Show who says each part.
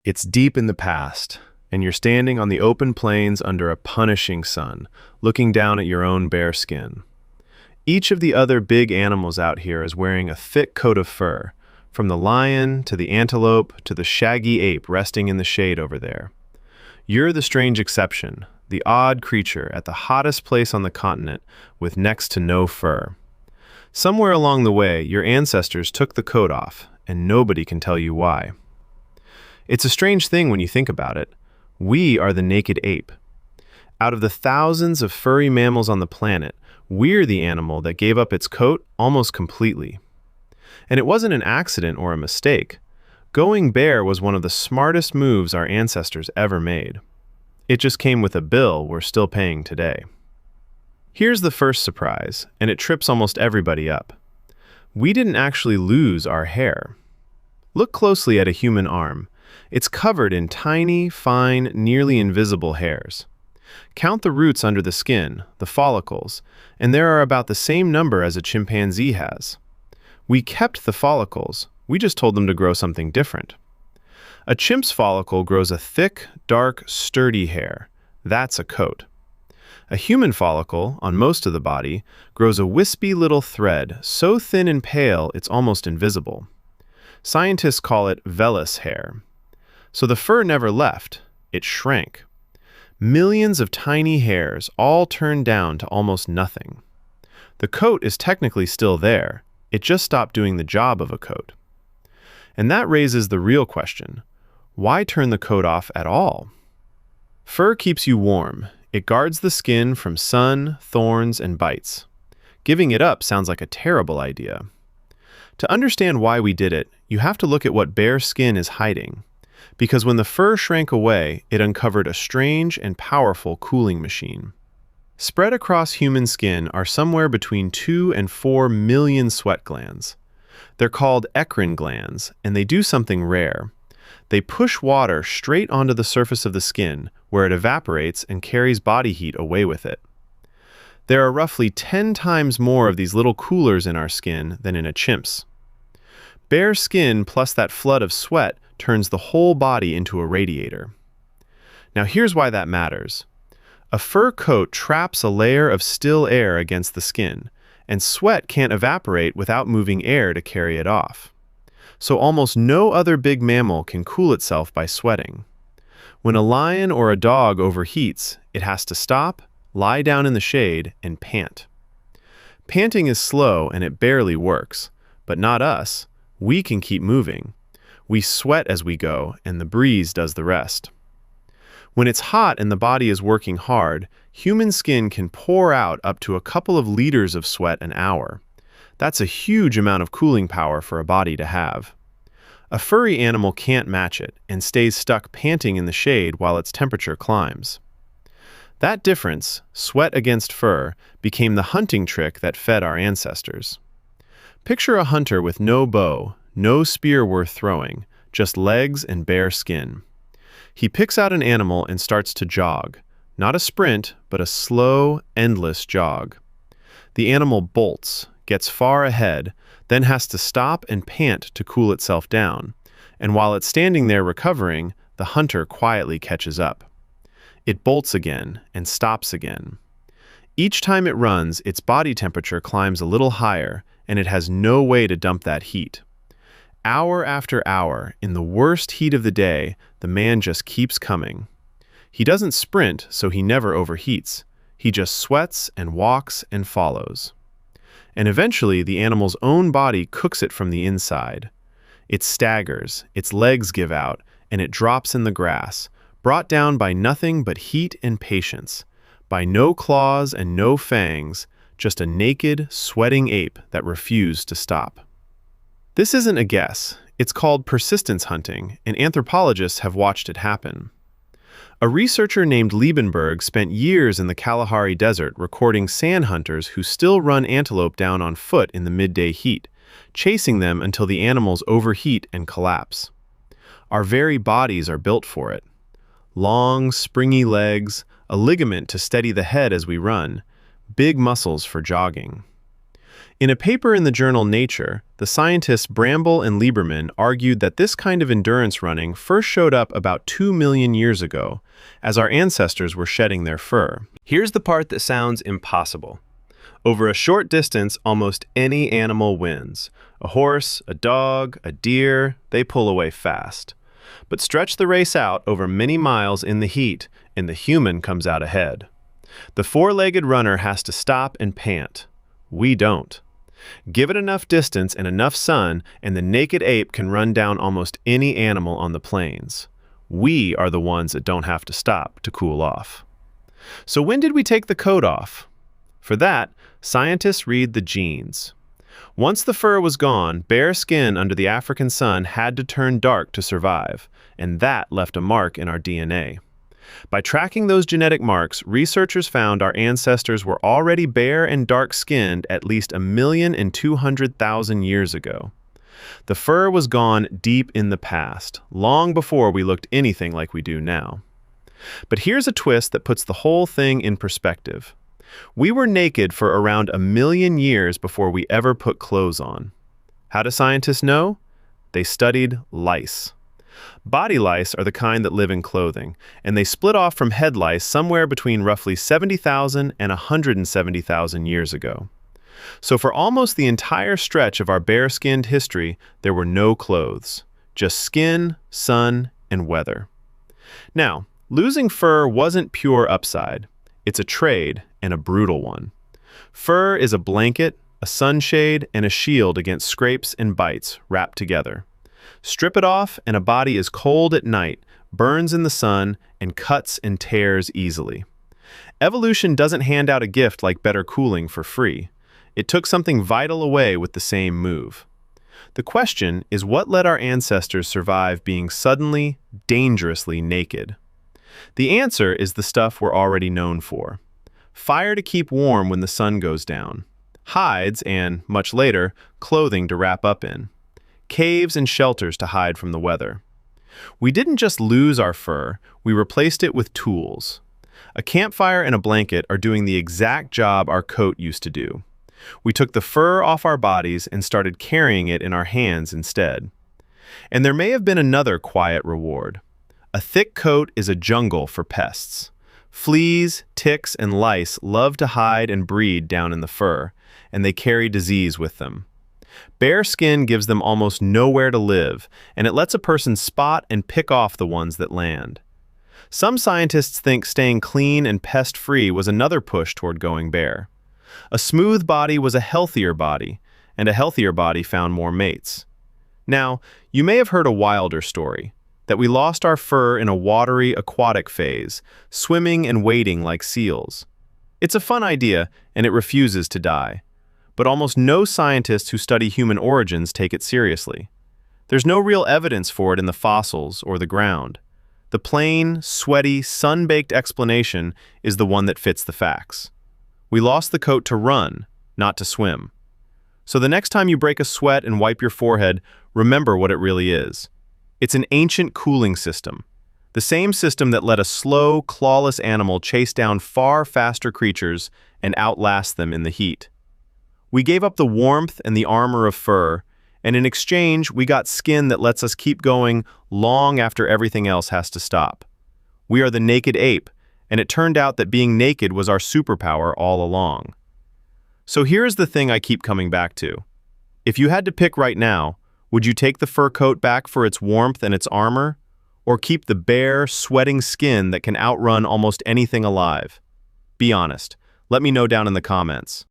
Speaker 1: It's deep in the past, and you're standing on the open plains under a punishing sun, looking down at your own bare skin. Each of the other big animals out here is wearing a thick coat of fur, from the lion to the antelope to the shaggy ape resting in the shade over there. You're the strange exception, the odd creature at the hottest place on the continent with next to no fur. Somewhere along the way, your ancestors took the coat off, and nobody can tell you why. It's a strange thing when you think about it. We are the naked ape. Out of the thousands of furry mammals on the planet, we're the animal that gave up its coat almost completely. And it wasn't an accident or a mistake. Going bare was one of the smartest moves our ancestors ever made. It just came with a bill we're still paying today. Here's the first surprise, and it trips almost everybody up. We didn't actually lose our hair. Look closely at a human arm. It's covered in tiny, fine, nearly invisible hairs. Count the roots under the skin, the follicles, and there are about the same number as a chimpanzee has. We kept the follicles, we just told them to grow something different. A chimp's follicle grows a thick, dark, sturdy hair. That's a coat. A human follicle, on most of the body, grows a wispy little thread, so thin and pale it's almost invisible. Scientists call it vellus hair. So the fur never left, it shrank. Millions of tiny hairs all turned down to almost nothing. The coat is technically still there, it just stopped doing the job of a coat. And that raises the real question, why turn the coat off at all? Fur keeps you warm. It guards the skin from sun, thorns, and bites. Giving it up sounds like a terrible idea. To understand why we did it, you have to look at what bare skin is hiding. Because when the fur shrank away, it uncovered a strange and powerful cooling machine. Spread across human skin are somewhere between 2 and 4 million sweat glands. They're called eccrine glands, and they do something rare. They push water straight onto the surface of the skin, where it evaporates and carries body heat away with it. There are roughly 10 times more of these little coolers in our skin than in a chimp's. Bare skin plus that flood of sweat turns the whole body into a radiator. Now here's why that matters. A fur coat traps a layer of still air against the skin, and sweat can't evaporate without moving air to carry it off. So almost no other big mammal can cool itself by sweating. When a lion or a dog overheats, it has to stop, lie down in the shade, and pant. Panting is slow and it barely works, but not us. We can keep moving. We sweat as we go, and the breeze does the rest. When it's hot and the body is working hard, human skin can pour out up to a couple of liters of sweat an hour. That's a huge amount of cooling power for a body to have. A furry animal can't match it and stays stuck panting in the shade while its temperature climbs. That difference, sweat against fur, became the hunting trick that fed our ancestors. Picture a hunter with no bow, no spear worth throwing, just legs and bare skin. He picks out an animal and starts to jog, not a sprint, but a slow, endless jog. The animal bolts, gets far ahead, then has to stop and pant to cool itself down, and while it's standing there recovering, the hunter quietly catches up. It bolts again and stops again. Each time it runs, its body temperature climbs a little higher, and it has no way to dump that heat. Hour after hour, in the worst heat of the day, the man just keeps coming. He doesn't sprint, so he never overheats. He just sweats and walks and follows. And eventually, the animal's own body cooks it from the inside. It staggers, its legs give out, and it drops in the grass, brought down by nothing but heat and patience, by no claws and no fangs, just a naked, sweating ape that refused to stop. This isn't a guess. It's called persistence hunting, and anthropologists have watched it happen. A researcher named Liebenberg spent years in the Kalahari Desert recording sand hunters who still run antelope down on foot in the midday heat, chasing them until the animals overheat and collapse. Our very bodies are built for it. Long, springy legs, a ligament to steady the head as we run, big muscles for jogging. In a paper in the journal Nature, the scientists Bramble and Lieberman argued that this kind of endurance running first showed up about 2 million years ago, as our ancestors were shedding their fur. Here's the part that sounds impossible. Over a short distance, almost any animal wins. A horse, a dog, a deer, they pull away fast. But stretch the race out over many miles in the heat, and the human comes out ahead. The four-legged runner has to stop and pant. We don't. Give it enough distance and enough sun, and the naked ape can run down almost any animal on the plains. We are the ones that don't have to stop to cool off. So when did we take the coat off? For that, scientists read the genes. Once the fur was gone, bare skin under the African sun had to turn dark to survive, and that left a mark in our DNA. By tracking those genetic marks, researchers found our ancestors were already bare and dark-skinned at least 1,200,000 years ago. The fur was gone deep in the past, long before we looked anything like we do now. But here's a twist that puts the whole thing in perspective. We were naked for around 1 million years before we ever put clothes on. How do scientists know? They studied lice. Body lice are the kind that live in clothing, and they split off from head lice somewhere between roughly 70,000 and 170,000 years ago. So for almost the entire stretch of our bare-skinned history, there were no clothes, just skin, sun, and weather. Now, losing fur wasn't pure upside. It's a trade, and a brutal one. Fur is a blanket, a sunshade, and a shield against scrapes and bites wrapped together. Strip it off, and a body is cold at night, burns in the sun, and cuts and tears easily. Evolution doesn't hand out a gift like better cooling for free. It took something vital away with the same move. The question is, what let our ancestors survive being suddenly, dangerously naked? The answer is the stuff we're already known for. Fire to keep warm when the sun goes down. Hides and, much later, clothing to wrap up in. Caves and shelters to hide from the weather. We didn't just lose our fur, we replaced it with tools. A campfire and a blanket are doing the exact job our coat used to do. We took the fur off our bodies and started carrying it in our hands instead. And there may have been another quiet reward. A thick coat is a jungle for pests. Fleas, ticks, and lice love to hide and breed down in the fur, and they carry disease with them. Bare skin gives them almost nowhere to live, and it lets a person spot and pick off the ones that land. Some scientists think staying clean and pest-free was another push toward going bare. A smooth body was a healthier body, and a healthier body found more mates. Now, you may have heard a wilder story, that we lost our fur in a watery, aquatic phase, swimming and wading like seals. It's a fun idea, and it refuses to die. But almost no scientists who study human origins take it seriously. There's no real evidence for it in the fossils or the ground. The plain, sweaty, sun-baked explanation is the one that fits the facts. We lost the coat to run, not to swim. So the next time you break a sweat and wipe your forehead, remember what it really is. It's an ancient cooling system. The same system that let a slow, clawless animal chase down far faster creatures and outlast them in the heat. We gave up the warmth and the armor of fur, and in exchange, we got skin that lets us keep going long after everything else has to stop. We are the naked ape, and it turned out that being naked was our superpower all along. So here's the thing I keep coming back to. If you had to pick right now, would you take the fur coat back for its warmth and its armor, or keep the bare, sweating skin that can outrun almost anything alive? Be honest. Let me know down in the comments.